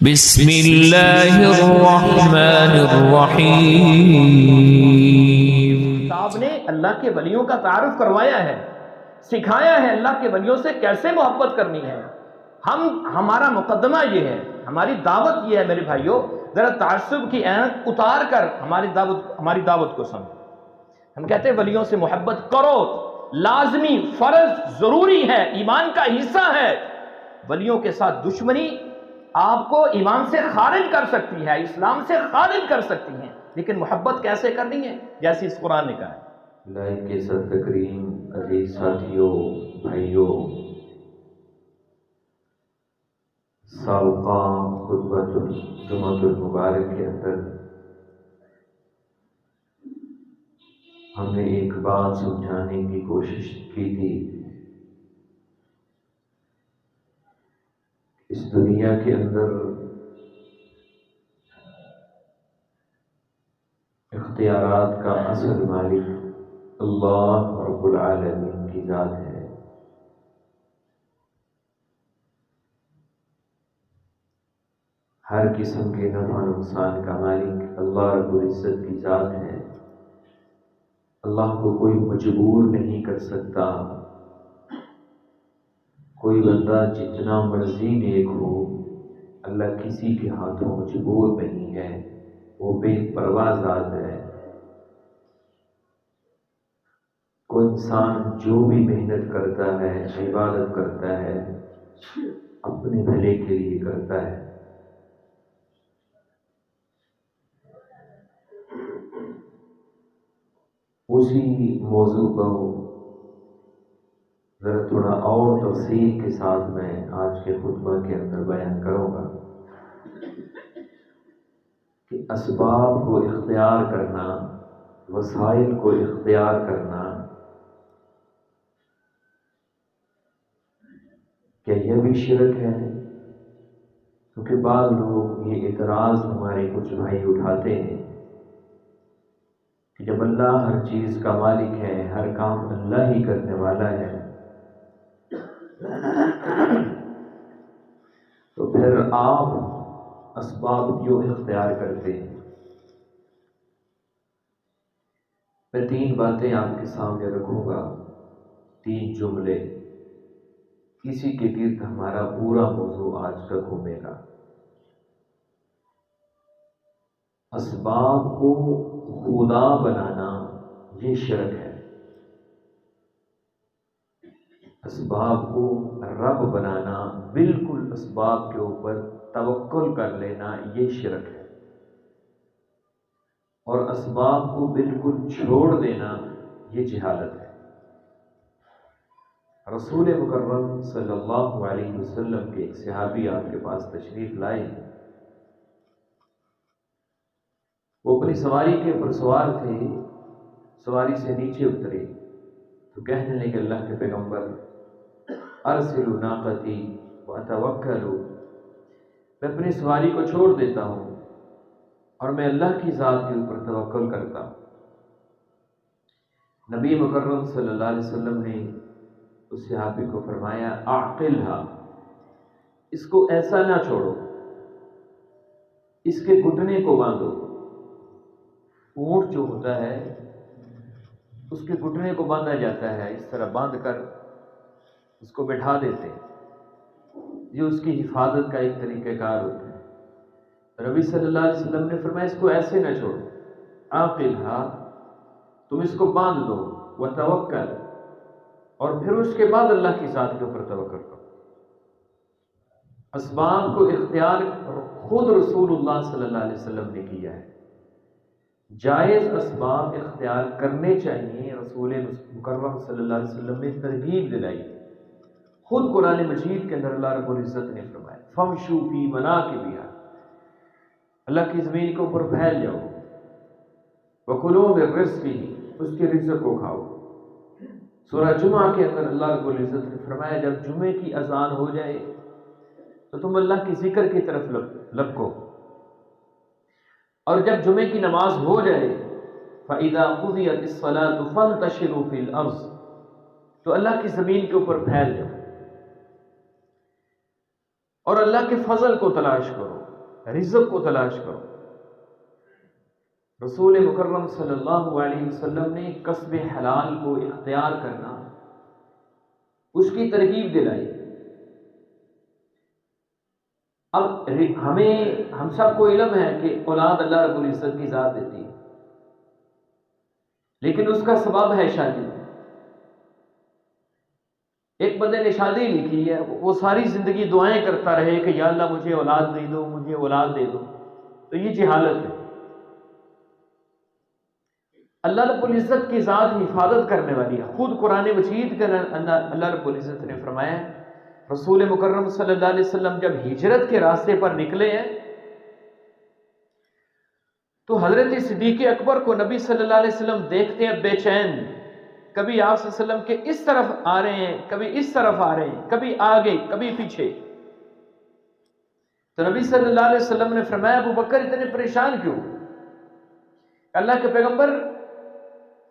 بسم اللہ الرحمن الرحیم۔ کتاب نے اللہ کے ولیوں کا تعارف کروایا ہے، سکھایا ہے اللہ کے ولیوں سے کیسے محبت کرنی ہے۔ ہمارا مقدمہ یہ ہے، ہماری دعوت یہ ہے میرے بھائیوں، ذرا تعصب کی عینت اتار کر ہماری دعوت کو سمجھو۔ ہم کہتے ہیں ولیوں سے محبت کرو، لازمی، فرض، ضروری ہے، ایمان کا حصہ ہے۔ ولیوں کے ساتھ دشمنی آپ کو ایمان سے خارج کر سکتی ہے، اسلام سے خارج کر سکتی ہے، لیکن محبت کیسے کرنی ہے جیسے اس قرآن نے کہا ہے۔ لائق کے سر تکریم عزیز ساتھیوں، بھائیوں، سابقہ خطبۃ الجمعۃ المبارک کے اندر ہم نے ایک بات سمجھانے کی کوشش کی تھی۔ اس دنیا کے اندر اختیارات کا اصل مالک اللہ رب العالمین کی ذات ہے۔ ہر قسم کے نفع نقصان کا مالک اللہ رب العزت کی ذات ہے۔ اللہ کو کوئی مجبور نہیں کر سکتا۔ کوئی بندہ جتنا مرضی نیک ہو، اللہ کسی کے ہاتھوں مجبور نہیں ہے، وہ بے پرواہ ذات ہے۔ کوئی انسان جو بھی محنت کرتا ہے، عبادت کرتا ہے، اپنے بھلے کے لیے کرتا ہے۔ اسی موضوع کو ذرا تھوڑا اور تفصیل کے ساتھ میں آج کے خطبہ کے اندر بیان کروں گا کہ اسباب کو اختیار کرنا، وسائل کو اختیار کرنا، کیا یہ بھی شرک ہے؟ کیونکہ بعض لوگ یہ اعتراض ہمارے کچھ بھائی اٹھاتے ہیں کہ جب اللہ ہر چیز کا مالک ہے، ہر کام اللہ ہی کرنے والا ہے، تو پھر آپ اسباب کیوں اختیار کرتے ہیں؟ میں 3 باتیں آپ کے سامنے رکھوں گا، 3 جملے، اسی کے گرد ہمارا پورا موضوع آج کا گھومے گا۔ اسباب کو خدا بنانا یہ شرک ہے، اسباب کو رب بنانا، بالکل اسباب کے اوپر توکل کر لینا یہ شرک ہے، اور اسباب کو بالکل چھوڑ دینا یہ جہالت ہے۔ رسول مکرم صلی اللہ علیہ وسلم کے ایک صحابی آپ کے پاس تشریف لائے، وہ اپنی سواری کے اوپر سوار تھے، سواری سے نیچے اترے تو کہنے لگے اللہ کے پیغمبر ارسلوا ناقتی واتوکلوا، میں اپنی سواری کو چھوڑ دیتا ہوں اور میں اللہ کی ذات کے اوپر توکل کرتا ہوں۔ نبی مکرم صلی اللہ علیہ وسلم نے اس صحابی کو فرمایا اعقلھا، اس کو ایسا نہ چھوڑو، اس کے گھٹنے کو باندھو۔ اونٹ جو ہوتا ہے اس کے گھٹنے کو باندھا جاتا ہے، اس طرح باندھ کر اس کو بٹھا دیتے ہیں، یہ اس کی حفاظت کا ایک طریقہ کار ہوتا ہے۔ نبی صلی اللہ علیہ وسلم نے فرمایا اس کو ایسے نہ چھوڑو، عاقلھا، تم اس کو باندھ دو، وتوکل، اور پھر اس کے بعد اللہ کی ذات کے اوپر توکل کرو۔ اسباب کو اختیار خود رسول اللہ صلی اللہ علیہ وسلم نے کیا ہے، جائز اسباب اختیار کرنے چاہیے، رسول مکرم صلی اللہ علیہ وسلم نے ترغیب دلائی۔ خود قرآن مجید کے اندر اللہ رب العزت نے فرمایا فَامْشُوا فِي مَنَاكِبِهَا، اللہ کی زمین کے اوپر پھیل جاؤ، وَكُلُوا مِن رِزْقِهِ، اس کے رزق کو کھاؤ۔ سورہ جمعہ کے اندر اللہ رب العزت نے فرمایا جب جمعے کی اذان ہو جائے تو تم اللہ کی ذکر کی طرف لپکو، اور جب جمعے کی نماز ہو جائے فَإِذَا قُضِيَتِ الصَّلَاةُ فَانْتَشِرُوا فِي الْأَرْضِ، تو اللہ کی زمین کے اوپر پھیل جاؤ اور اللہ کے فضل کو تلاش کرو۔ رزق کو تلاش کرو۔ رسول مکرم صلی اللہ علیہ وسلم نے کسب حلال کو اختیار کرنا، اس کی ترغیب دلائی۔ اب ہم سب کو علم ہے کہ اولاد اللہ رب العزت کی ذات دیتی ہے، لیکن اس کا سبب ہے شادی۔ ایک بندے نے شادی لکھی ہے، وہ ساری زندگی دعائیں کرتا رہے کہ یا اللہ مجھے اولاد دے دو، مجھے اولاد دے دو، تو یہ جہالت ہے۔ اللہ رب العزت کی ذات حفاظت کرنے والی ہے۔ خود قرآن مجید کے اللہ رب العزت نے فرمایا، رسول مکرم صلی اللہ علیہ وسلم جب ہجرت کے راستے پر نکلے ہیں تو حضرت صدیق اکبر کو نبی صلی اللہ علیہ وسلم دیکھتے ہیں بے چین، کبھی آپ صلی اللہ علیہ وسلم کے اس طرف آ رہے ہیں، کبھی اس طرف آ رہے ہیں، کبھی آگے کبھی پیچھے۔ تو نبی صلی اللہ علیہ وسلم نے فرمایا ابو بکر اتنے پریشان کیوں؟ اللہ کے پیغمبر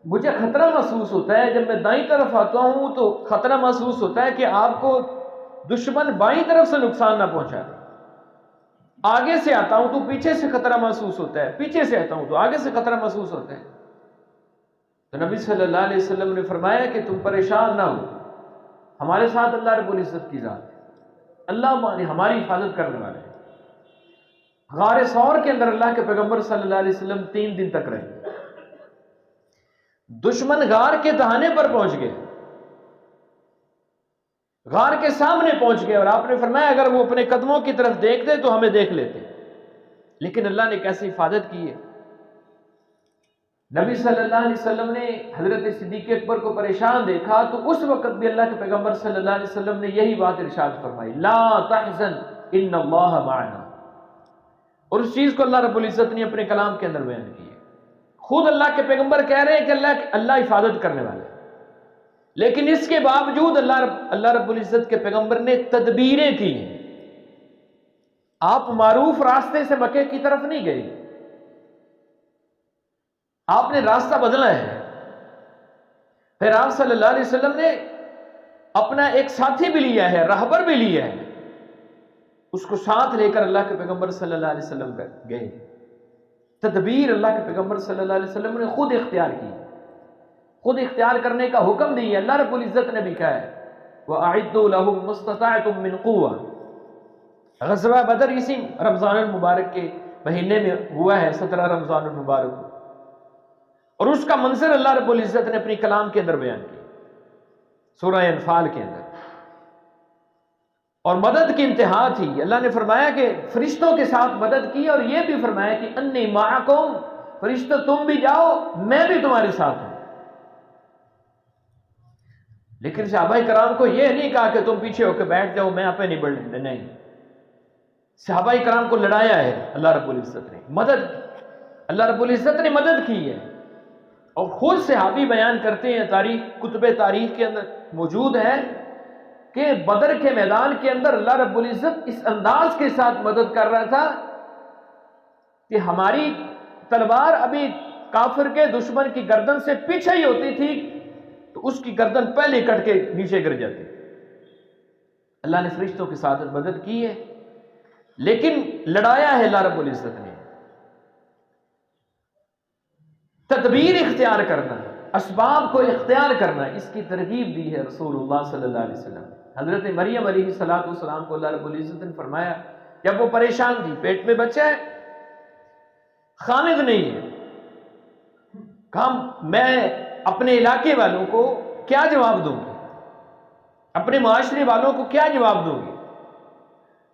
مجھے خطرہ محسوس ہوتا ہے، جب میں دائیں طرف آتا ہوں تو خطرہ محسوس ہوتا ہے کہ آپ کو دشمن بائیں طرف سے نقصان نہ پہنچائے، آگے سے آتا ہوں تو پیچھے سے خطرہ محسوس ہوتا ہے، پیچھے سے آتا ہوں تو آگے سے خطرہ محسوس ہوتا ہے۔ تو نبی صلی اللہ علیہ وسلم نے فرمایا کہ تم پریشان نہ ہو، ہمارے ساتھ اللہ رب العزت کی ذات ہے، اللہ ہماری حفاظت کرنے والے ہیں۔ غار ثور کے اندر اللہ کے پیغمبر صلی اللہ علیہ وسلم 3 دن تک رہے۔ دشمن غار کے دہانے پر پہنچ گئے، غار کے سامنے پہنچ گئے، اور آپ نے فرمایا اگر وہ اپنے قدموں کی طرف دیکھتے تو ہمیں دیکھ لیتے، لیکن اللہ نے کیسی حفاظت کی ہے۔ نبی صلی اللہ علیہ وسلم نے حضرت صدیق اکبر کو پریشان دیکھا تو اس وقت بھی اللہ کے پیغمبر صلی اللہ علیہ وسلم نے یہی بات ارشاد فرمائی، لا تحزن ان اللہ معنا، اور اس چیز کو اللہ رب العزت نے اپنے کلام کے اندر بیان کی ہے۔ خود اللہ کے پیغمبر کہہ رہے ہیں کہ اللہ حفاظت کرنے والا ہے، لیکن اس کے باوجود اللہ رب العزت کے پیغمبر نے تدبیریں کی ہیں۔ آپ معروف راستے سے مکے کی طرف نہیں گئے، آپ نے راستہ بدلا ہے۔ پھر آپ صلی اللہ علیہ وسلم نے اپنا ایک ساتھی بھی لیا ہے، راہبر بھی لیا ہے، اس کو ساتھ لے کر اللہ کے پیغمبر صلی اللہ علیہ وسلم گئے۔ تدبیر اللہ کے پیغمبر صلی اللہ علیہ وسلم نے خود اختیار کی، خود اختیار کرنے کا حکم دیا۔ اللہ رب العزت نے بھی کہا ہے وَأَعِدُّوا لَهُم مَّا اسْتَطَعْتُم مِّن قُوَّةٍ۔ غزوہ بدر اسی رمضان المبارک کے مہینے میں ہوا ہے، 17 رمضان المبارک، اور اس کا منظر اللہ رب العزت نے اپنی کلام کے اندر بیان کیا سورہ انفال کے اندر۔ اور مدد کی انتہا تھی، اللہ نے فرمایا کہ فرشتوں کے ساتھ مدد کی، اور یہ بھی فرمایا کہ انی معکم، فرشتوں تم بھی جاؤ میں بھی تمہارے ساتھ ہوں۔ لیکن صحابہ کرام کو یہ نہیں کہا کہ تم پیچھے ہو کے بیٹھ جاؤ میں آپ پہ نہیں بڑھنے، نہیں، صحابہ کرام کو لڑایا ہے اللہ رب العزت نے، اللہ رب العزت نے مدد کی ہے۔ اور خود صحابی بیان کرتے ہیں، تاریخ کتب تاریخ کے اندر موجود ہے کہ بدر کے میدان کے اندر اللہ رب العزت اس انداز کے ساتھ مدد کر رہا تھا کہ ہماری تلوار ابھی کافر کے دشمن کی گردن سے پیچھے ہی ہوتی تھی تو اس کی گردن پہلے کٹ کے نیچے گر جاتی۔ اللہ نے فرشتوں کے ساتھ مدد کی ہے، لیکن لڑایا ہے اللہ رب العزت نے۔ تدبیر اختیار کرنا، اسباب کو اختیار کرنا، اس کی ترغیب دی ہے رسول اللہ صلی اللہ علیہ وسلم۔ حضرت مریم علیہ السلام کو اللہ رب العزت نے فرمایا جب وہ پریشان تھی، پیٹ میں بچہ ہے، خامد نہیں ہے، کہا میں اپنے علاقے والوں کو کیا جواب دوں گی، اپنے معاشرے والوں کو کیا جواب دوں گی؟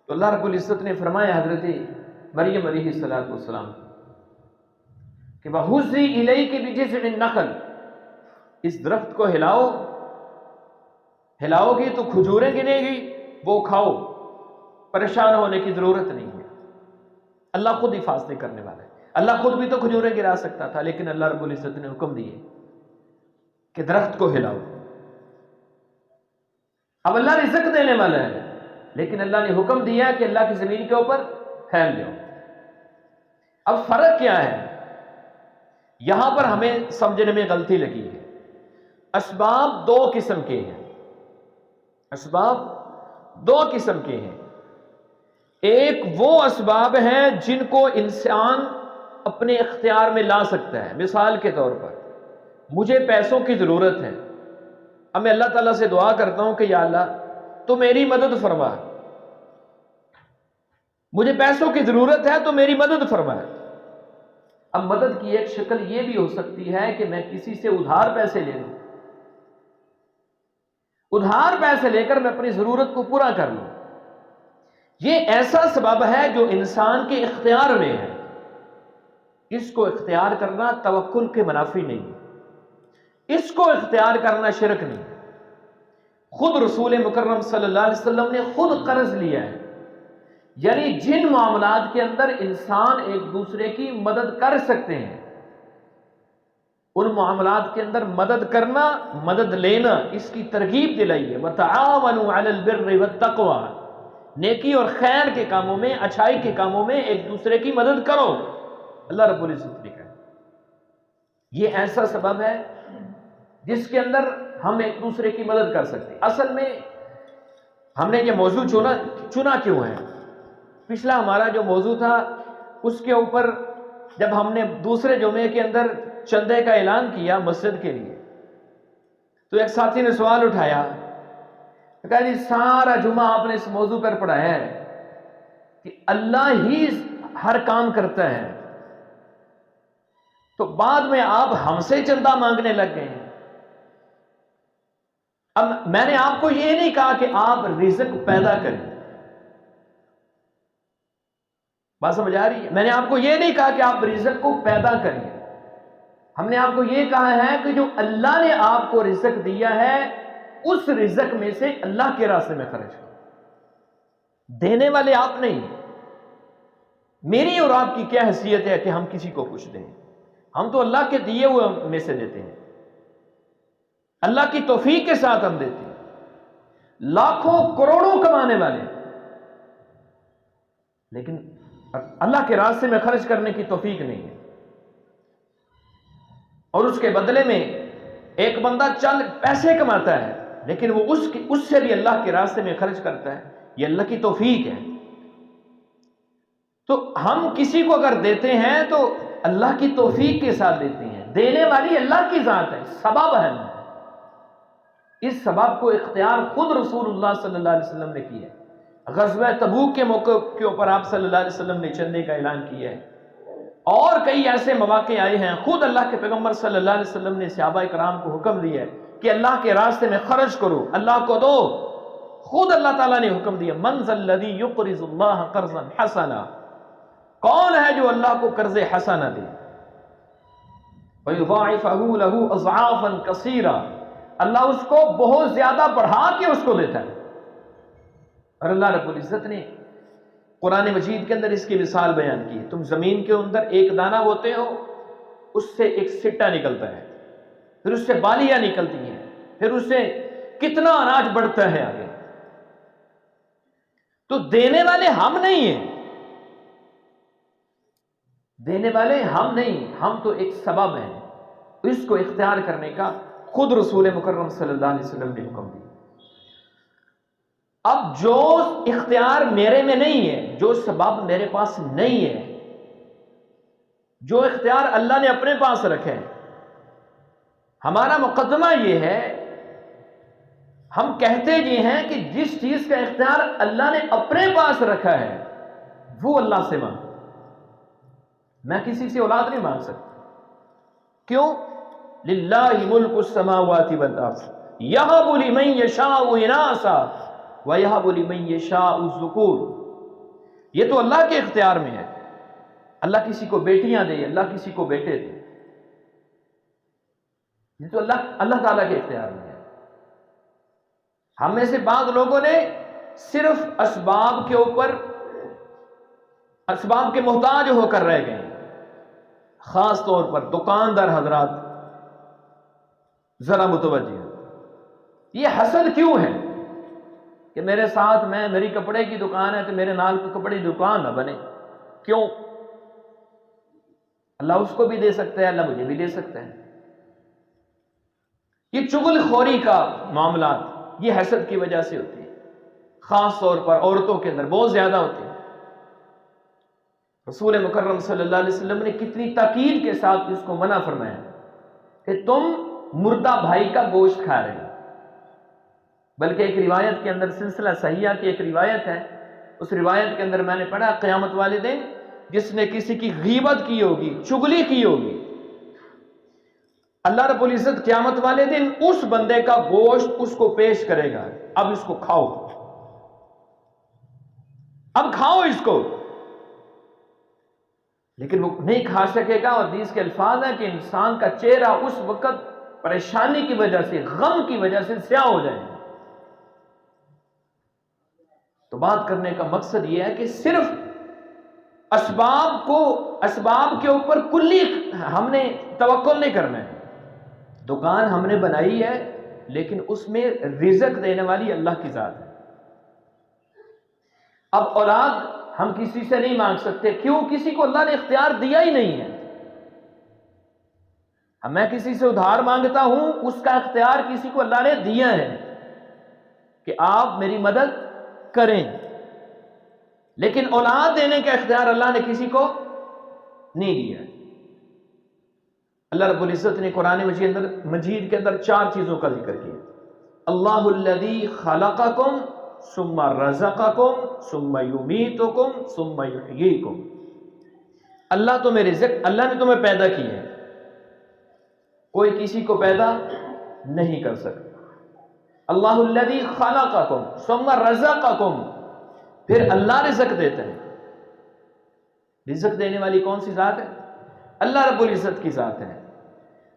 تو اللہ رب العزت نے فرمایا حضرت مریم علیہ السلام کہ وَحُزِّي إِلَيْكِ بِجِذْعِ النَّخْلِ، اس درخت کو ہلاؤ گی تو کھجوریں گنے گی، وہ کھاؤ، پریشان ہونے کی ضرورت نہیں ہے۔ اللہ خود حفاظتیں کرنے والا ہے۔ اللہ خود بھی تو کھجوریں گرا سکتا تھا، لیکن اللہ رب العزت نے حکم دیے کہ درخت کو ہلاؤ۔ اب اللہ رزق دینے والا ہے، لیکن اللہ نے حکم دیا کہ اللہ کی زمین کے اوپر پھیل جاؤ۔ اب فرق کیا ہے؟ یہاں پر ہمیں سمجھنے میں غلطی لگی ہے۔ اسباب 2 قسم کے ہیں، اسباب 2 قسم کے ہیں۔ ایک وہ اسباب ہیں جن کو انسان اپنے اختیار میں لا سکتا ہے. مثال کے طور پر مجھے پیسوں کی ضرورت ہے، اب میں اللہ تعالیٰ سے دعا کرتا ہوں کہ یا اللہ تو میری مدد فرما، مجھے پیسوں کی ضرورت ہے تو میری مدد فرما. اب مدد کی ایک شکل یہ بھی ہو سکتی ہے کہ میں کسی سے ادھار پیسے لے لوں، ادھار پیسے لے کر میں اپنی ضرورت کو پورا کر لوں. یہ ایسا سبب ہے جو انسان کے اختیار میں ہے. اس کو اختیار کرنا توکل کے منافی نہیں، اس کو اختیار کرنا شرک نہیں. خود رسول مکرم صلی اللہ علیہ وسلم نے خود قرض لیا ہے، یعنی جن معاملات کے اندر انسان ایک دوسرے کی مدد کر سکتے ہیں ان معاملات کے اندر مدد کرنا، مدد لینا، اس کی ترغیب دلائی ہے. وَتَعَاوَنُوا عَلَى الْبِرِّ وَالتَّقْوَى، نیکی اور خیر کے کاموں میں، اچھائی کے کاموں میں ایک دوسرے کی مدد کرو. اللہ رب العزت نے کہا یہ ایسا سبب ہے جس کے اندر ہم ایک دوسرے کی مدد کر سکتے ہیں. اصل میں ہم نے یہ موضوع چنا کیوں ہے؟ پچھلا ہمارا جو موضوع تھا اس کے اوپر جب ہم نے دوسرے جمعے کے اندر چندے کا اعلان کیا مسجد کے لیے تو ایک ساتھی نے سوال اٹھایا، کہا جی سارا جمعہ آپ نے اس موضوع پر پڑھایا ہے کہ اللہ ہی ہر کام کرتا ہے، تو بعد میں آپ ہم سے چندہ مانگنے لگ گئے ہیں. اب میں نے آپ کو یہ نہیں کہا کہ آپ رزق پیدا کریں، بات سمجھ آ رہی ہے؟ میں نے آپ کو یہ نہیں کہا کہ آپ رزق کو پیدا کریں. ہم نے آپ کو یہ کہا ہے کہ جو اللہ نے آپ کو رزق دیا ہے اس رزق میں سے اللہ کے راستے میں خرچ کرو. دینے والے آپ نہیں. میری اور آپ کی کیا حیثیت ہے کہ ہم کسی کو کچھ دیں؟ ہم تو اللہ کے دیے ہوئے میں سے دیتے ہیں، اللہ کی توفیق کے ساتھ ہم دیتے ہیں. لاکھوں کروڑوں کمانے والے لیکن اللہ کے راستے میں خرچ کرنے کی توفیق نہیں ہے. اور اس کے بدلے میں ایک بندہ چند پیسے کماتا ہے لیکن وہ اس سے بھی اللہ کے راستے میں خرچ کرتا ہے. یہ اللہ کی توفیق ہے. تو ہم کسی کو اگر دیتے ہیں تو اللہ کی توفیق کے ساتھ دیتے ہیں. دینے والی اللہ کی ذات ہے، سبب ہے. اس سبب کو اختیار خود رسول اللہ صلی اللہ علیہ وسلم نے کیا ہے. غزوہ تبوک کے موقع کے اوپر آپ صلی اللہ علیہ وسلم نے چندے کا اعلان کیا ہے، اور کئی ایسے مواقع آئے ہیں خود اللہ کے پیغمبر صلی اللہ علیہ وسلم نے صحابہ کرام کو حکم دیا ہے کہ اللہ کے راستے میں خرچ کرو، اللہ کو دو. خود اللہ تعالیٰ نے حکم دیا من ذا الذی یقرض اللہ قرضا حسنا، کون ہے جو اللہ کو قرض حسنہ دے؟ وَيُضَاعِفَهُ لَهُ أَضْعَافًا كَثِيرًا، اللہ اس کو بہت زیادہ بڑھا کے اس کو دیتا ہے. اور اللہ رب العزت نے قرآن مجید کے اندر اس کی مثال بیان کی ہے. تم زمین کے اندر ایک دانہ بوتے ہو، اس سے ایک سٹا نکلتا ہے، پھر اس سے بالیاں نکلتی ہیں، پھر اس سے کتنا اناج بڑھتا ہے آگے. تو دینے والے ہم نہیں ہیں، دینے والے ہم نہیں، ہم تو ایک سبب ہیں. اس کو اختیار کرنے کا خود رسول مکرم صلی اللہ علیہ وسلم نے حکم دیا. اب جو اختیار میرے میں نہیں ہے، جو سبب میرے پاس نہیں ہے، جو اختیار اللہ نے اپنے پاس رکھے ہیں، ہمارا مقدمہ یہ ہے، ہم کہتے یہ ہیں کہ جس چیز کا اختیار اللہ نے اپنے پاس رکھا ہے وہ اللہ سے مانگ. میں کسی سے اولاد نہیں مانگ سکتا. کیوں؟ للہ ملک السماوات والارض یہب لمن یشاء اناثا ویہب لمن یشاء الذکور. یہ تو اللہ کے اختیار میں ہے. اللہ کسی کو بیٹیاں دے، اللہ کسی کو بیٹے دے. یہ تو اللہ تعالیٰ کے اختیار میں ہے. ہم میں سے بعض لوگوں نے صرف اسباب کے اوپر اسباب کے محتاج ہو کر رہ گئے. خاص طور پر دکاندار حضرات ذرا متوجہ. یہ حسد کیوں ہے کہ میرے ساتھ میری کپڑے کی دکان ہے تو میرے نال کوئی کپڑے کی دکان نہ بنے؟ کیوں؟ اللہ اس کو بھی دے سکتا ہے، اللہ مجھے بھی دے سکتا ہے. یہ چغل خوری کا معاملات یہ حسد کی وجہ سے ہوتی ہے. خاص طور پر عورتوں کے اندر بہت زیادہ ہوتی ہے. رسول مکرم صلی اللہ علیہ وسلم نے کتنی تاکید کے ساتھ اس کو منع فرمایا کہ تم مردہ بھائی کا گوشت کھا رہے ہو۔ بلکہ ایک روایت کے اندر، سلسلہ صحیحہ کی ایک روایت ہے، اس روایت کے اندر میں نے پڑھا قیامت والے دن جس نے کسی کی غیبت کی ہوگی، چغلی کی ہوگی، اللہ رب العزت قیامت والے دن اس بندے کا گوشت اس کو پیش کرے گا، اب اس کو کھاؤ، اب کھاؤ اس کو، لیکن وہ نہیں کھا سکے گا۔ اور حدیث کے الفاظ ہیں کہ انسان کا چہرہ اس وقت پریشانی کی وجہ سے، غم کی وجہ سے سیاہ ہو جائے۔ تو بات کرنے کا مقصد یہ ہے کہ صرف اسباب کے اوپر کلی ہم نے توکل نہیں کرنا ہے۔ دکان ہم نے بنائی ہے لیکن اس میں رزق دینے والی اللہ کی ذات ہے۔ اب اولاد ہم کسی سے نہیں مانگ سکتے، کیوں؟ کسی کو اللہ نے اختیار دیا ہی نہیں ہے۔ اب میں کسی سے ادھار مانگتا ہوں، اس کا اختیار کسی کو اللہ نے دیا ہے کہ آپ میری مدد کریں، لیکن اولاد دینے کا اختیار اللہ نے کسی کو نہیں دیا۔ اللہ رب العزت نے قرآن مجید کے اندر 4 چیزوں کا ذکر کیا۔ اللہ الذی خلقکم ثم رزقکم ثم یمیتکم ثم یحییکم۔ اللہ تمہیں رزق، اللہ نے تمہیں پیدا کی ہے، کوئی کسی کو پیدا نہیں کر سکتا۔ اللہ الذی خلقکم ثم رزقکم، پھر اللہ رزق دیتا ہے۔ رزق دینے والی کون سی ذات ہے؟ اللہ رب العزت کی ذات ہے،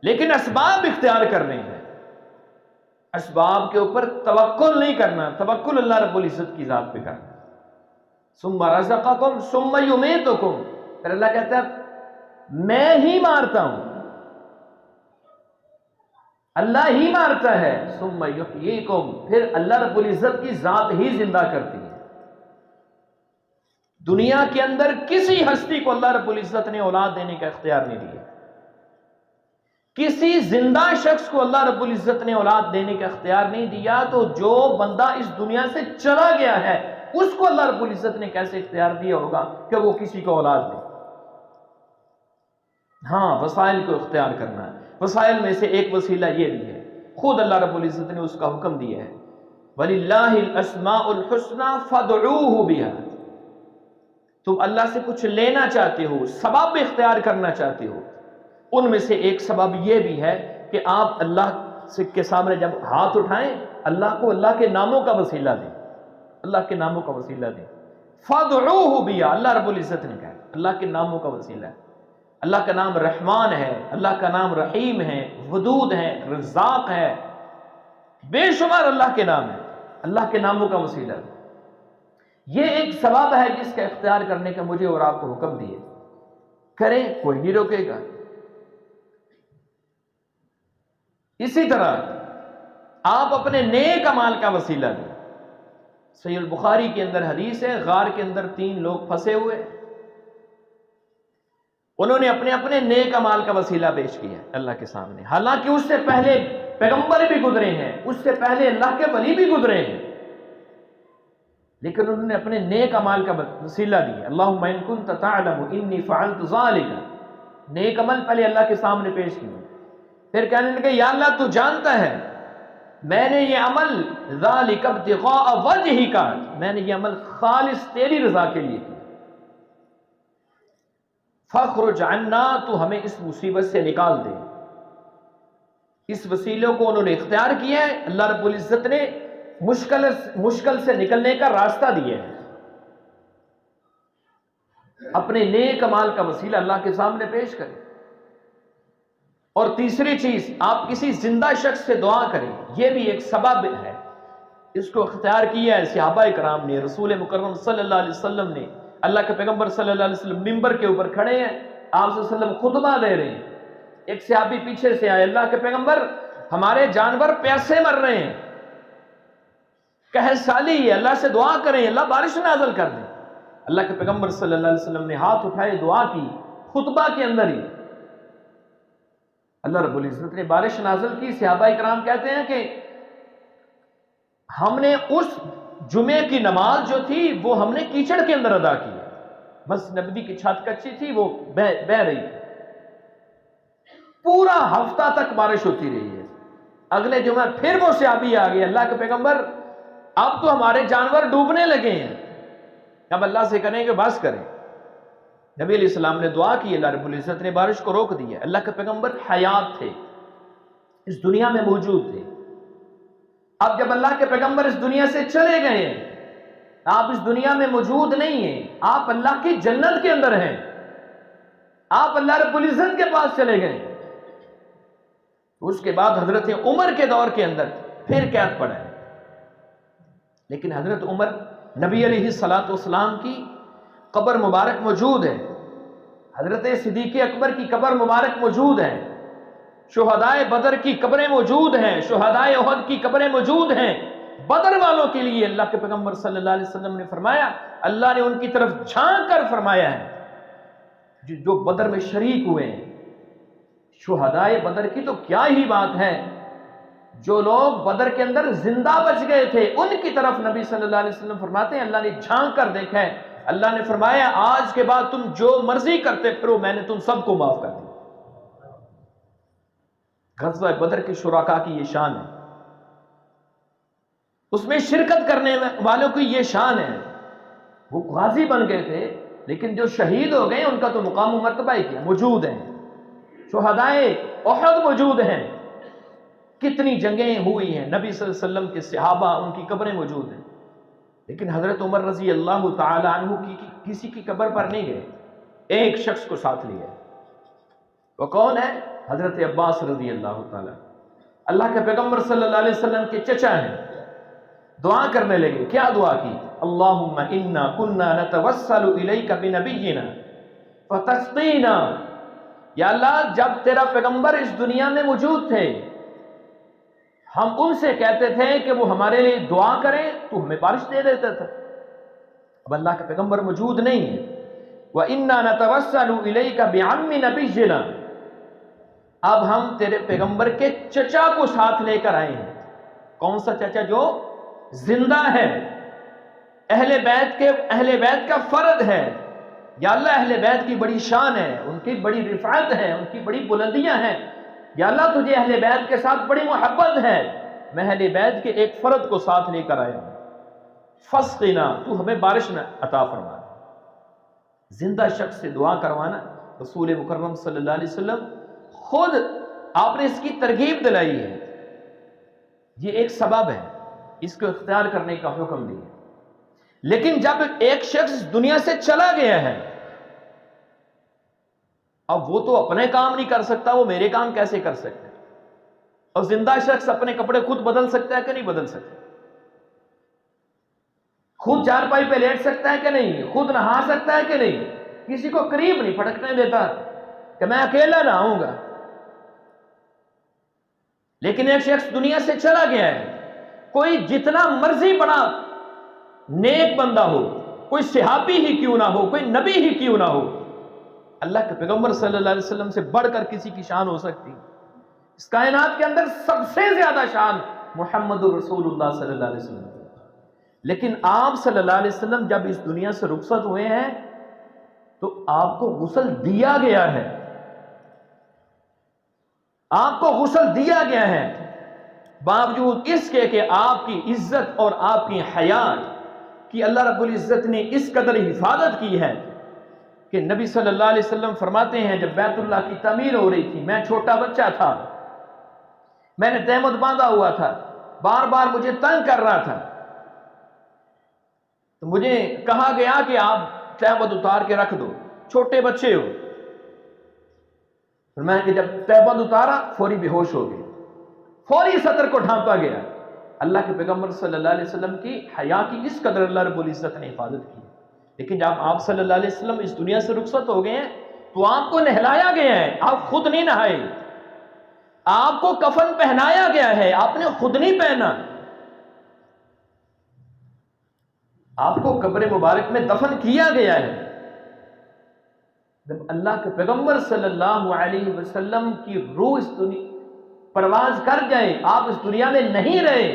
لیکن اسباب اختیار کرنے ہیں، اسباب کے اوپر توکل نہیں کرنا، توکل اللہ رب العزت کی ذات پہ کرنا۔ ثم رزقکم ثم یمیتکم، پھر اللہ کہتا ہے میں ہی مارتا ہوں، اللہ ہی مارتا ہے۔ ثم یحییکم، پھر اللہ رب العزت کی ذات ہی زندہ کرتی ہے۔ دنیا کے اندر کسی ہستی کو اللہ رب العزت نے اولاد دینے کا اختیار نہیں دیا، کسی زندہ شخص کو اللہ رب العزت نے اولاد دینے کا اختیار نہیں دیا، تو جو بندہ اس دنیا سے چلا گیا ہے اس کو اللہ رب العزت نے کیسے اختیار دیا ہوگا کہ وہ کسی کو اولاد دے؟ ہاں، وسائل کو اختیار کرنا ہے۔ وسائل میں سے ایک وسیلہ یہ بھی ہے، خود اللہ رب العزت نے اس کا حکم دیا ہے، وَلِلَّهِ الْأَسْمَاءُ الْحُسْنَى فَادْعُوهُ بِهَا۔ تم اللہ سے کچھ لینا چاہتے ہو، سبب اختیار کرنا چاہتے ہو، ان میں سے ایک سبب یہ بھی ہے کہ آپ اللہ کے سامنے جب ہاتھ اٹھائیں، اللہ کو اللہ کے ناموں کا وسیلہ دیں، اللہ کے ناموں کا وسیلہ دیں۔ فَادْعُوهُ بِهَا، اللہ رب العزت نے کہا اللہ کے ناموں کا وسیلہ ہے۔ اللہ کا نام رحمان ہے، اللہ کا نام رحیم ہے، ودود ہے، رزاق ہے، بے شمار اللہ کے نام ہے، اللہ کے ناموں کا وسیلہ ہے۔ یہ ایک سبب ہے جس کا اختیار کرنے کا مجھے اور آپ کو حکم دیے، کریں، کوئی نہیں روکے گا۔ اسی طرح آپ اپنے نیک اعمال کا وسیلہ دیں۔ صحیح البخاری کے اندر حدیث ہے، غار کے اندر 3 لوگ پھنسے ہوئے، انہوں نے اپنے اپنے نیک اعمال کا وسیلہ پیش کیا اللہ کے سامنے، حالانکہ اس سے پہلے پیغمبر بھی گزرے ہیں، اس سے پہلے اللہ کے ولی بھی گزرے ہیں، لیکن انہوں نے اپنے نیک اعمال کا وسیلہ دیا۔ اللہم ان کنت تعلم انی فعلت ذالک، نیک عمل پہلے اللہ کے سامنے پیش کیا، پھر کہنے لگے یا اللہ تو جانتا ہے میں نے یہ عمل ذالک ابتغاء وجہک، میں نے یہ عمل خالص تیری رضا کے لیے کیا، فاخرج عنا، تو ہمیں اس مصیبت سے نکال دے۔ اس وسیلے کو انہوں نے اختیار کیا ہے، اللہ رب العزت نے مشکل سے نکلنے کا راستہ دیا ہے۔ اپنے نیک اعمال کا وسیلہ اللہ کے سامنے پیش کریں۔ اور تیسری چیز، آپ کسی زندہ شخص سے دعا کریں، یہ بھی ایک سبب ہے، اس کو اختیار کیا ہے صحابہ کرام نے، رسول مکرم صلی اللہ علیہ وسلم نے، اللہ کے پیغمبر صلی اللہ علیہ وسلم ممبر کے اوپر کھڑے ہیں، آپ صلی اللہ علیہ وسلم خطبہ دے رہے ہیں، ایک صحابی پیچھے سے آئے، اللہ کے پیغمبر ہمارے جانور پیاسے مر رہے ہیں، قحط سالی ہے، اللہ سے دعا کریں اللہ بارش نازل کر دیں۔ اللہ کے پیغمبر صلی اللہ علیہ وسلم نے ہاتھ اٹھائے، دعا کی، خطبہ کے اندر ہی اللہ رب العزت نے بارش نازل کی۔ صحابہ کرام کہتے ہیں کہ ہم نے اس جمعے کی نماز جو تھی وہ ہم نے کیچڑ کے اندر ادا کی، مسجد نبوی کی چھت کچی تھی، وہ بہ رہی تھی، پورا ہفتہ تک بارش ہوتی رہی ہے۔ اگلے جمعہ پھر وہ صحابی آ گئے، اللہ کے پیغمبر اب تو ہمارے جانور ڈوبنے لگے ہیں، اب اللہ سے کریں کہ بس کریں۔ نبی علیہ السلام نے دعا کی، اللہ رب العزت نے بارش کو روک دیا۔ اللہ کے پیغمبر حیات تھے، اس دنیا میں موجود تھے۔ اب جب اللہ کے پیغمبر اس دنیا سے چلے گئے ہیں، آپ اس دنیا میں موجود نہیں ہیں، آپ اللہ کی جنت کے اندر ہیں، آپ اللہ رب العزت کے پاس چلے گئے۔ اس کے بعد حضرت عمر کے دور کے اندر پھر قید پڑا ہے، لیکن حضرت عمر نبی علیہ الصلوۃ والسلام کی قبر مبارک موجود ہے، حضرت صدیق اکبر کی قبر مبارک موجود ہے، شہدائے بدر کی قبریں موجود ہیں، شہدائے احد کی قبریں موجود ہیں۔ بدر والوں کے لیے اللہ کے پیغمبر صلی اللہ علیہ وسلم نے فرمایا، اللہ نے ان کی طرف جھانک کر فرمایا ہے جو بدر میں شریک ہوئے ہیں۔ شہدائے بدر کی تو کیا ہی بات ہے، جو لوگ بدر کے اندر زندہ بچ گئے تھے ان کی طرف نبی صلی اللہ علیہ وسلم فرماتے ہیں اللہ نے جھانک کر دیکھا ہے، اللہ نے فرمایا آج کے بعد تم جو مرضی کرتے پھرو، میں نے تم سب کو معاف کر دیا۔ غزوہ بدر کے شرکاء کی یہ شان ہے، اس میں شرکت کرنے والوں کی یہ شان ہے۔ وہ غازی بن گئے تھے لیکن جو شہید ہو گئے ان کا تو مقام و مرتبہ ہی کیا، موجود ہیں۔ شہدائے احد موجود ہیں، کتنی جنگیں ہوئی ہیں، نبی صلی اللہ علیہ وسلم کے صحابہ ان کی قبریں موجود ہیں، لیکن حضرت عمر رضی اللہ تعالی عنہ کی کسی کی قبر پر نہیں گئے، ایک شخص کو ساتھ لیا۔ وہ کون ہے؟ حضرت عباس رضی اللہ تعالی، اللہ کے پیغمبر صلی اللہ علیہ وسلم کے چچا ہیں۔ دعا کرنے لگے، کیا دعا کی؟ اللہم انا کنا نتوسل الیک بنبینا فتسقینا، یا اللہ جب تیرا پیغمبر اس دنیا میں موجود تھے ہم ان سے کہتے تھے کہ وہ ہمارے لیے دعا کریں تو ہمیں بارش دے دیتا تھا، اب اللہ کا پیغمبر موجود نہیں ہے۔ وَإِنَّا نَتَوَسَّلُ إِلَيْكَ بِعَمِّ نَبِيِّنَا، اب ہم تیرے پیغمبر کے چچا کو ساتھ لے کر آئے ہیں۔ کون سا چچا؟ جو زندہ ہے، اہل بیت کا فرد ہے۔ یا اللہ اہل بیت کی بڑی شان ہے، ان کی بڑی رفعت ہے، ان کی بڑی بلندیاں ہیں، یا اللہ تجھے اہل بیت کے ساتھ بڑی محبت ہے، میں اہل بیت کے ایک فرد کو ساتھ لے کر آیا ہوں، فسقنا، تو ہمیں بارش نہ عطا فرما۔ زندہ شخص سے دعا کروانا، رسول مکرم صلی اللہ علیہ وسلم خود آپ نے اس کی ترغیب دلائی ہے، یہ ایک سبب ہے، اس کو اختیار کرنے کا حکم دیا۔ لیکن جب ایک شخص دنیا سے چلا گیا ہے، اب وہ تو اپنے کام نہیں کر سکتا، وہ میرے کام کیسے کر سکتا ہے؟ اور زندہ شخص اپنے کپڑے خود بدل سکتا ہے کہ نہیں بدل سکتا؟ خود چارپائی پہ لیٹ سکتا ہے کہ نہیں؟ خود نہا سکتا ہے کہ نہیں؟ کسی کو قریب نہیں پھٹکنے دیتا کہ میں اکیلا نہاؤں گا۔ لیکن ایک شخص دنیا سے چلا گیا ہے، کوئی جتنا مرضی بڑا نیک بندہ ہو، کوئی صحابی ہی کیوں نہ ہو، کوئی نبی ہی کیوں نہ ہو، اللہ کے پیغمبر صلی اللہ علیہ وسلم سے بڑھ کر کسی کی شان ہو سکتی؟ اس کائنات کے اندر سب سے زیادہ شان محمد الرسول اللہ صلی اللہ علیہ وسلم۔ لیکن آپ صلی اللہ علیہ وسلم جب اس دنیا سے رخصت ہوئے ہیں تو آپ کو غسل دیا گیا ہے، آپ کو غسل دیا گیا ہے، باوجود اس کے کہ آپ کی عزت اور آپ کی حیات کی اللہ رب العزت نے اس قدر حفاظت کی ہے کہ نبی صلی اللہ علیہ وسلم فرماتے ہیں جب بیت اللہ کی تعمیر ہو رہی تھی، میں چھوٹا بچہ تھا، میں نے تہمت باندھا ہوا تھا، بار بار مجھے تنگ کر رہا تھا، تو مجھے کہا گیا کہ آپ تہمت اتار کے رکھ دو، چھوٹے بچے ہو۔ میں نے جب تہمت اتارا فوری بے ہوش ہو گئے، فوری سطر کو ڈھانپا گیا۔ اللہ کے پیغمبر صلی اللہ علیہ وسلم کی حیا کی اس قدر اللہ رب العزت نے حفاظت کی۔ لیکن جب آپ صلی اللہ علیہ وسلم اس دنیا سے رخصت ہو گئے ہیں تو آپ کو نہلایا گیا ہے، آپ خود نہیں نہائے، آپ کو کفن پہنایا گیا ہے، آپ نے خود نہیں پہنا، آپ کو قبر مبارک میں دفن کیا گیا ہے۔ جب اللہ کے پیغمبر صلی اللہ علیہ وسلم کی روح اس دنیا پرواز کر جائے، آپ اس دنیا میں نہیں رہے،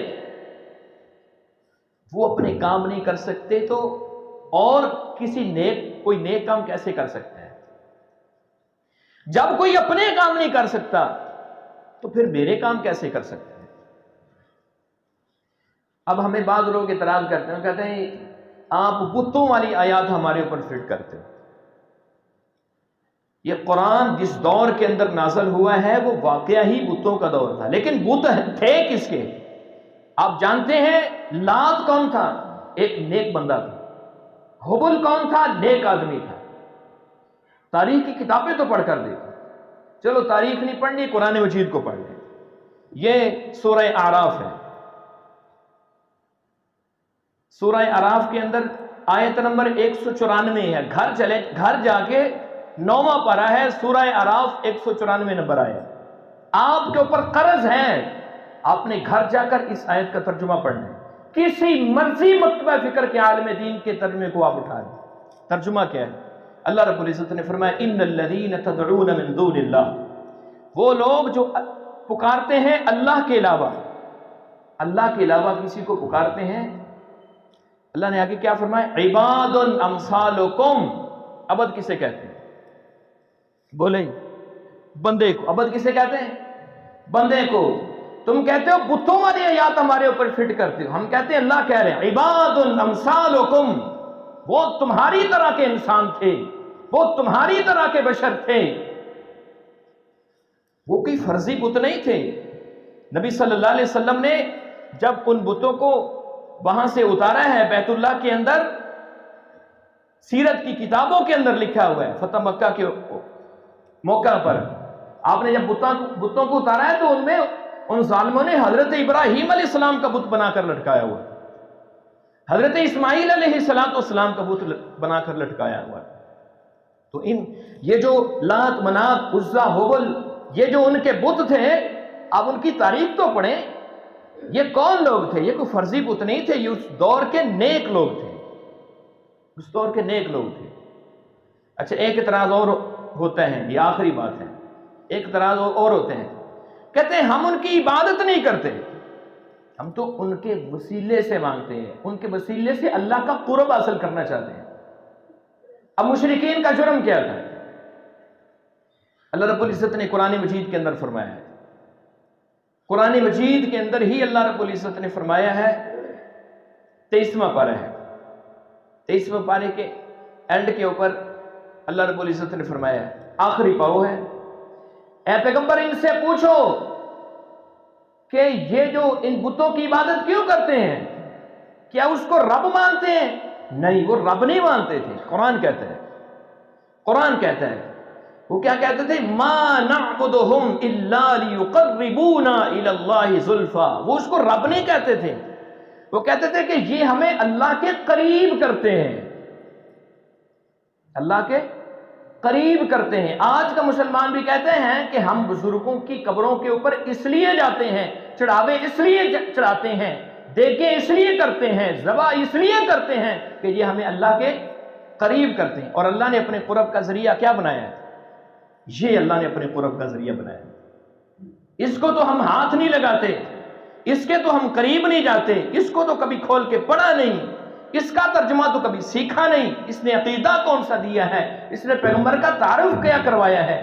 وہ اپنے کام نہیں کر سکتے تو اور کوئی نیک کام کیسے کر سکتا ہے؟ جب کوئی اپنے کام نہیں کر سکتا تو پھر میرے کام کیسے کر سکتا ہے؟ اب ہمیں بعض لوگ اعتراض کرتے ہیں، کہتے ہیں آپ بتوں والی آیات ہمارے اوپر فٹ کرتے ہو۔ یہ قرآن جس دور کے اندر نازل ہوا ہے وہ واقعہ ہی بتوں کا دور تھا، لیکن بت تھے کس کے؟ آپ جانتے ہیں لات کون تھا؟ ایک نیک بندہ تھا۔ حبل کون تھا؟ نیک آدمی تھا۔ تاریخ کی کتابیں تو پڑھ کر دیکھیں، چلو تاریخ نہیں پڑھنی، قرآن مجید کو پڑھ لیں۔ یہ سورہ اعراف ہے، سورہ اعراف کے اندر آیت نمبر 194 ہے۔ گھر جا کے 9واں پارہ ہے، سورہ اعراف 194 نمبر آیت۔ آپ کے اوپر قرض ہے، آپ نے گھر جا کر اس آیت کا ترجمہ پڑھنا ہے۔ کسی مرضی مکتبہ فکر کے عالم دین کے ترجمے کو آپ اٹھا لیں۔ ترجمہ کیا ہے؟ اللہ رب العزت نے فرمایا ان الذین تدعون من دون اللہ، وہ لوگ جو پکارتے ہیں اللہ کے علاوہ، اللہ کے علاوہ کسی کو پکارتے ہیں۔ اللہ نے آگے کیا فرمایا؟ عباد امثالکم، عبد کسے کہتے ہیں؟ بولیں، بندے کو۔ عبد کسے کہتے ہیں؟ بندے کو۔ تم کہتے ہو بتوں والی آیات ہمارے اوپر فٹ کرتے ہو، ہم کہتے ہیں اللہ کہہ رہے ہیں عباد امثالکم، وہ تمہاری طرح کے انسان تھے، وہ تمہاری طرح کے بشر تھے، وہ کوئی فرضی بت نہیں تھے۔ نبی صلی اللہ علیہ وسلم نے جب ان بتوں کو وہاں سے اتارا ہے بیت اللہ کے اندر، سیرت کی کتابوں کے اندر لکھا ہوا ہے، فتح مکہ کے موقع پر آپ نے جب بتوں کو اتارا ہے تو ان میں ان ظالموں نے حضرت ابراہیم علیہ السلام کا بت بنا کر لٹکایا ہوا، حضرت اسماعیل علیہ السلام کا بت بنا کر لٹکایا ہوا۔ تو یہ جو لات، منات، عزا، حبل، یہ جو ان کے بت تھے، آپ ان کی تاریخ تو پڑھیں، یہ کون لوگ تھے؟ یہ کوئی فرضی بت نہیں تھے، یہ اس دور کے نیک لوگ تھے، اس دور کے نیک لوگ تھے۔ اچھا، ایک اعتراض اور ہوتا ہے، یہ آخری بات ہے، ایک اعتراض اور ہوتے ہیں، کہتے ہیں ہم ان کی عبادت نہیں کرتے، ہم تو ان کے وسیلے سے مانگتے ہیں، ان کے وسیلے سے اللہ کا قرب حاصل کرنا چاہتے ہیں۔ اب مشرکین کا جرم کیا تھا؟ اللہ رب العزت نے قرآن مجید کے اندر فرمایا ہے، قرآن مجید کے اندر ہی اللہ رب العزت نے فرمایا ہے، 23واں پارہ ہے، 23واں پارے کے اینڈ کے اوپر اللہ رب العزت نے فرمایا ہے، آخری پاؤ ہے، اے پیغمبر ان سے پوچھو کہ یہ جو ان بتوں کی عبادت کیوں کرتے ہیں، کیا اس کو رب مانتے ہیں؟ نہیں، وہ رب نہیں مانتے تھے۔ قرآن کہتا ہے، قرآن کہتا ہے، وہ کیا کہتے تھے؟ ما نعبدہم الا لیقربونا الی اللہ زلفا، وہ اس کو رب نہیں کہتے تھے، وہ کہتے تھے کہ یہ ہمیں اللہ کے قریب کرتے ہیں، اللہ کے قریب کرتے ہیں۔ آج کا مسلمان بھی کہتے ہیں کہ ہم بزرگوں کی قبروں کے اوپر اس لیے جاتے ہیں، چڑھاوے اس لیے چڑھاتے ہیں، دیگیں اس لیے کرتے ہیں، ذبح اس لیے کرتے ہیں کہ یہ ہمیں اللہ کے قریب کرتے ہیں۔ اور اللہ نے اپنے قرب کا ذریعہ کیا بنایا ہے؟ یہ اللہ نے اپنے قرب کا ذریعہ بنایا ہے۔ اس کو تو ہم ہاتھ نہیں لگاتے، اس کے تو ہم قریب نہیں جاتے، اس کو تو کبھی کھول کے پڑھا نہیں، اس کا ترجمہ تو کبھی سیکھا نہیں، اس نے عقیدہ کون سا دیا ہے، اس نے پیغمبر کا تعارف کیا کروایا ہے،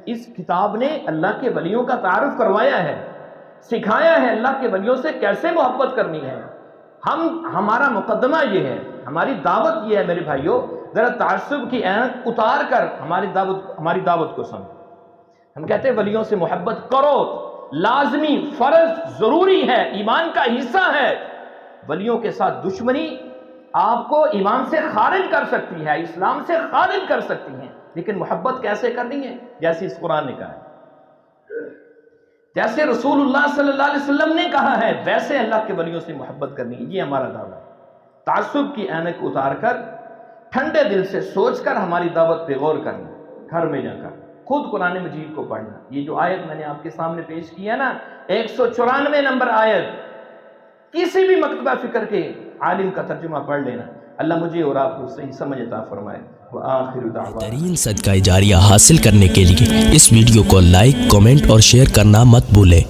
اس کتاب نے اللہ کے ولیوں کا تعارف کروایا ہے، سکھایا ہے اللہ کے ولیوں سے کیسے محبت کرنی ہے۔ ہمارا مقدمہ یہ ہے، ہماری دعوت یہ ہے میرے بھائیوں، ذرا تعصب کی عینک اتار کر ہماری دعوت کو سمجھو۔ ہم کہتے ہیں ولیوں سے محبت کرو، لازمی، فرض، ضروری ہے، ایمان کا حصہ ہے۔ ولیوں کے ساتھ دشمنی آپ کو ایمان سے خارج کر سکتی ہے، اسلام سے خارج کر سکتی ہے، لیکن محبت کیسے کرنی ہے؟ جیسے اس قرآن نے کہا ہے، جیسے رسول اللہ صلی اللہ علیہ وسلم نے کہا ہے، ویسے اللہ کے ولیوں سے محبت کرنی ہے۔ یہ ہمارا دعویٰ ہے۔ تعصب کی عینک اتار کر، ٹھنڈے دل سے سوچ کر ہماری دعوت پہ غور کرنا، گھر میں جا کر خود قرآن مجید کو پڑھنا۔ یہ جو آیت میں نے آپ کے سامنے پیش کی ہے نا، 194 نمبر آیت، کسی بھی مکتبہ فکر کے عالم کا ترجمہ پڑھ لینا، اللہ مجھے اور آپ کو صحیح سمجھ عطا فرمائے۔ وآخر دعوانا بہترین صدقہ جاریہ حاصل کرنے کے لیے اس ویڈیو کو لائک، کمنٹ اور شیئر کرنا مت بھولیں۔